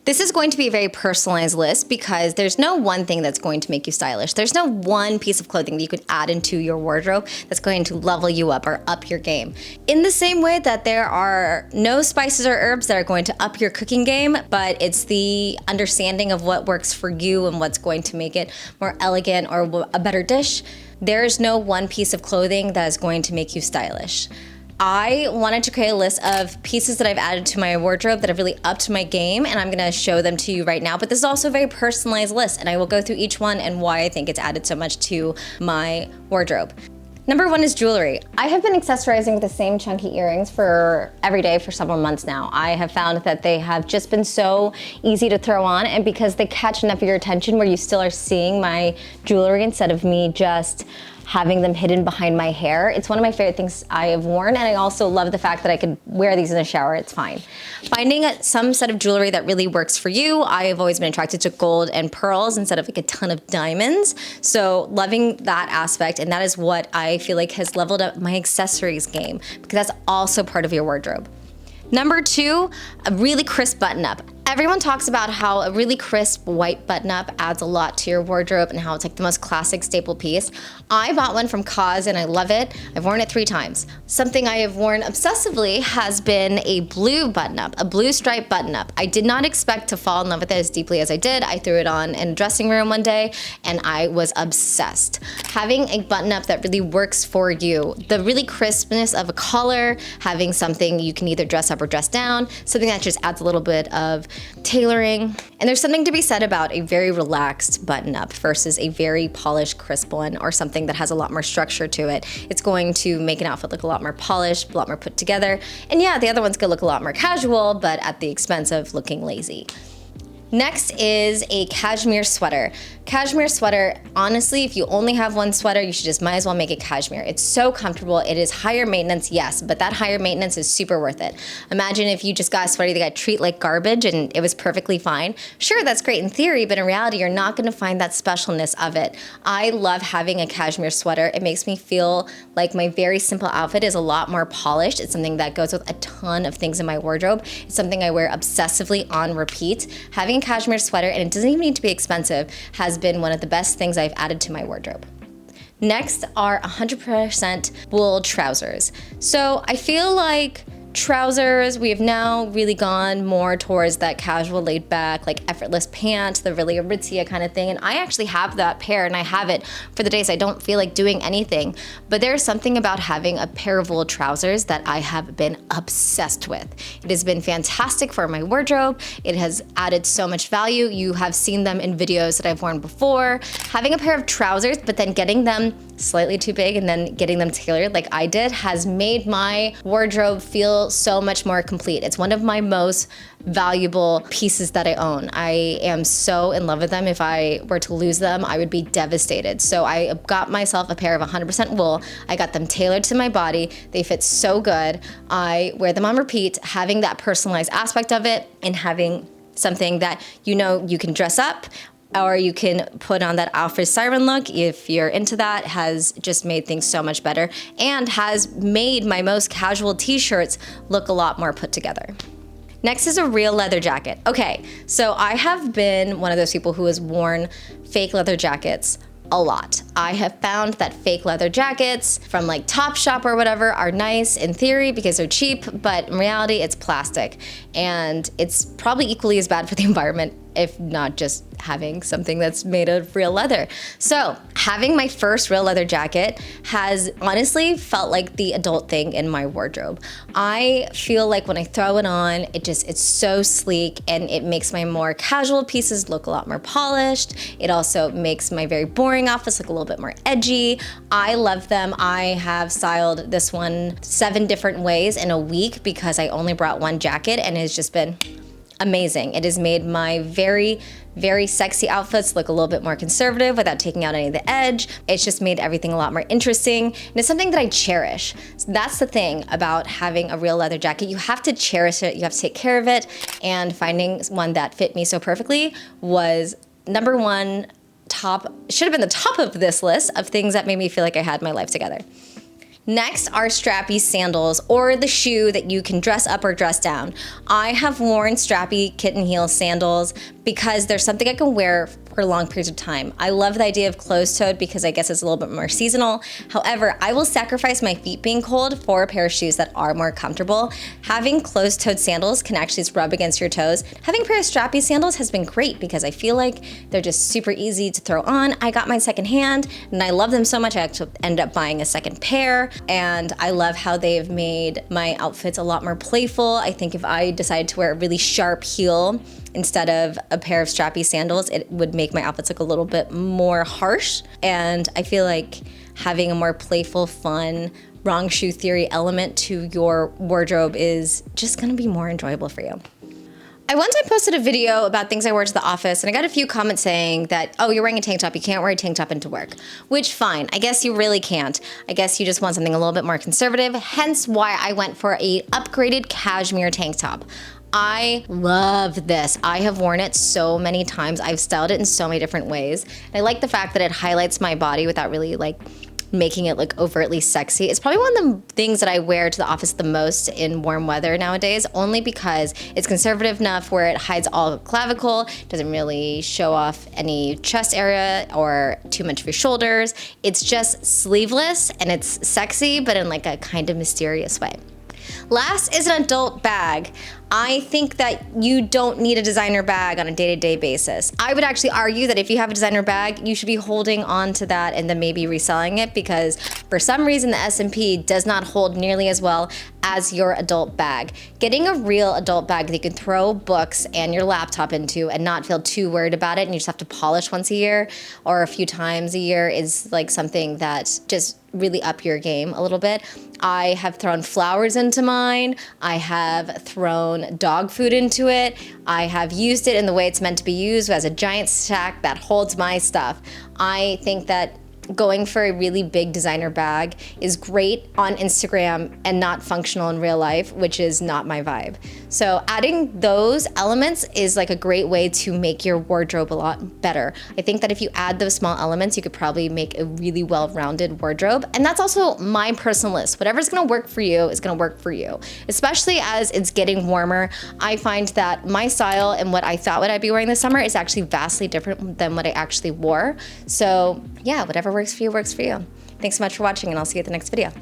This is going to be a very personalized list because there's no one thing that's going to make you stylish. There's no one piece of clothing that you could add into your wardrobe that's going to level you up or up your game. In the same way that there are no spices or herbs that are going to up your cooking game, but it's the understanding of what works for you and what's going to make it more elegant or a better dish. There's no one piece of clothing that is going to make you stylish. I wanted to create a list of pieces that I've added to my wardrobe that have really upped my game, and I'm gonna show them to you right now. But this is also a very personalized list, and I will go through each one and why I think it's added so much to my wardrobe. Number one is jewelry. I have been accessorizing with the same chunky earrings for every day for several months now. I have found that they have just been so easy to throw on, and because they catch enough of your attention where you still are seeing my jewelry instead of me just having them hidden behind my hair. It's one of my favorite things I have worn, and I also love the fact that I could wear these in the shower, it's fine. Finding some set of jewelry that really works for you. I have always been attracted to gold and pearls instead of like a ton of diamonds. So loving that aspect, and that is what I feel like has leveled up my accessories game, because that's also part of your wardrobe. Number two, a really crisp button up. Everyone talks about how a really crisp white button-up adds a lot to your wardrobe and how it's like the most classic staple piece. I bought one from Cause and I love it. I've worn it 3 times. Something I have worn obsessively has been a blue button-up, a blue stripe button-up. I did not expect to fall in love with it as deeply as I did. I threw it on in a dressing room one day and I was obsessed. Having a button-up that really works for you, the really crispness of a collar, having something you can either dress up or dress down, something that just adds a little bit of tailoring. And there's something to be said about a very relaxed button-up versus a very polished, crisp one, or something that has a lot more structure to it. It's going to make an outfit look a lot more polished, a lot more put together. And yeah, the other one's gonna look a lot more casual, but at the expense of looking lazy. Next is a cashmere sweater. Cashmere sweater, honestly, if you only have one sweater, you should just might as well make it cashmere. It's so comfortable. It is higher maintenance, yes, but that higher maintenance is super worth it. Imagine if you just got a sweater that got treated like garbage and it was perfectly fine. Sure, that's great in theory, but in reality, you're not gonna find that specialness of it. I love having a cashmere sweater. It makes me feel like my very simple outfit is a lot more polished. It's something that goes with a ton of things in my wardrobe. It's something I wear obsessively on repeat. Having a cashmere sweater, and it doesn't even need to be expensive, has been one of the best things I've added to my wardrobe. Next are 100% wool trousers. So I feel like trousers, we have now really gone more towards that casual, laid back, like effortless pant, the really Aritzia kind of thing. And I actually have that pair, and I have it for the days I don't feel like doing anything. But there's something about having a pair of wool trousers that I have been obsessed with. It has been fantastic for my wardrobe. It has added so much value. You have seen them in videos that I've worn before. Having a pair of trousers, but then getting them slightly too big and then getting them tailored like I did has made my wardrobe feel so much more complete. It's one of my most valuable pieces that I own. I am so in love with them. If I were to lose them, I would be devastated. So I got myself a pair of 100% wool. I got them tailored to my body. They fit so good. I wear them on repeat, having that personalized aspect of it and having something that you know you can dress up, or you can put on that Alfred Siren look if you're into that, has just made things so much better and has made my most casual t-shirts look a lot more put together. Next is a real leather jacket. Okay, so I have been one of those people who has worn fake leather jackets a lot. I have found that fake leather jackets from like Topshop or whatever are nice in theory because they're cheap, but in reality it's plastic. And it's probably equally as bad for the environment, if not just having something that's made of real leather. So having my first real leather jacket has honestly felt like the adult thing in my wardrobe. I feel like when I throw it on, it's so sleek, and it makes my more casual pieces look a lot more polished. It also makes my very boring outfits look a little bit more edgy. I love them. I have styled this one 7 different ways in a week because I only brought one jacket, and it's just been amazing. It has made my very, very sexy outfits look a little bit more conservative without taking out any of the edge. It's just made everything a lot more interesting, and it's something that I cherish. So that's the thing about having a real leather jacket. You have to cherish it, you have to take care of it, and finding one that fit me so perfectly was number one, should have been the top of this list of things that made me feel like I had my life together. Next are Strappy Sandals, or the shoe that you can dress up or dress down. I have worn Strappy kitten heel sandals because there's something I can wear for long periods of time. I love the idea of closed-toed because I guess it's a little bit more seasonal. However, I will sacrifice my feet being cold for a pair of shoes that are more comfortable. Having closed-toed sandals can actually just rub against your toes. Having a pair of Strappy sandals has been great because I feel like they're just super easy to throw on. I got mine secondhand and I love them so much I actually ended up buying a second pair, and I love how they've made my outfits a lot more playful. I think if I decided to wear a really sharp heel instead of a pair of Strappy sandals, it would make my outfits look a little bit more harsh. And I feel like having a more playful, fun, wrong shoe theory element to your wardrobe is just gonna be more enjoyable for you. One time posted a video about things I wore to the office, and I got a few comments saying that, oh, you're wearing a tank top, you can't wear a tank top into work. Which, fine, I guess you really can't. I guess you just want something a little bit more conservative, hence why I went for a upgraded cashmere tank top. I love this. I have worn it so many times. I've styled it in so many different ways. And I like the fact that it highlights my body without really like making it look overtly sexy. It's probably one of the things that I wear to the office the most in warm weather nowadays, only because it's conservative enough where it hides all clavicle, doesn't really show off any chest area or too much of your shoulders. It's just sleeveless and it's sexy, but in like a kind of mysterious way. Last is an adult bag. I think that you don't need a designer bag on a day-to-day basis. I would actually argue that if you have a designer bag, you should be holding on to that and then maybe reselling it, because for some reason the S&P does not hold nearly as well as your adult bag. Getting a real adult bag that you can throw books and your laptop into and not feel too worried about it, and you just have to polish once a year or a few times a year, is like something that just really up your game a little bit. I have thrown flowers into mine. I have thrown dog food into it. I have used it in the way it's meant to be used, as a giant sack that holds my stuff. I think that going for a really big designer bag is great on Instagram and not functional in real life, which is not my vibe. So adding those elements is like a great way to make your wardrobe a lot better. I think that if you add those small elements, you could probably make a really well-rounded wardrobe. And that's also my personal list. Whatever's gonna work for you is gonna work for you. Especially as it's getting warmer, I find that my style and what I thought I'd be wearing this summer is actually vastly different than what I actually wore. So yeah, whatever works for you works for you. Thanks so much for watching, and I'll see you at the next video.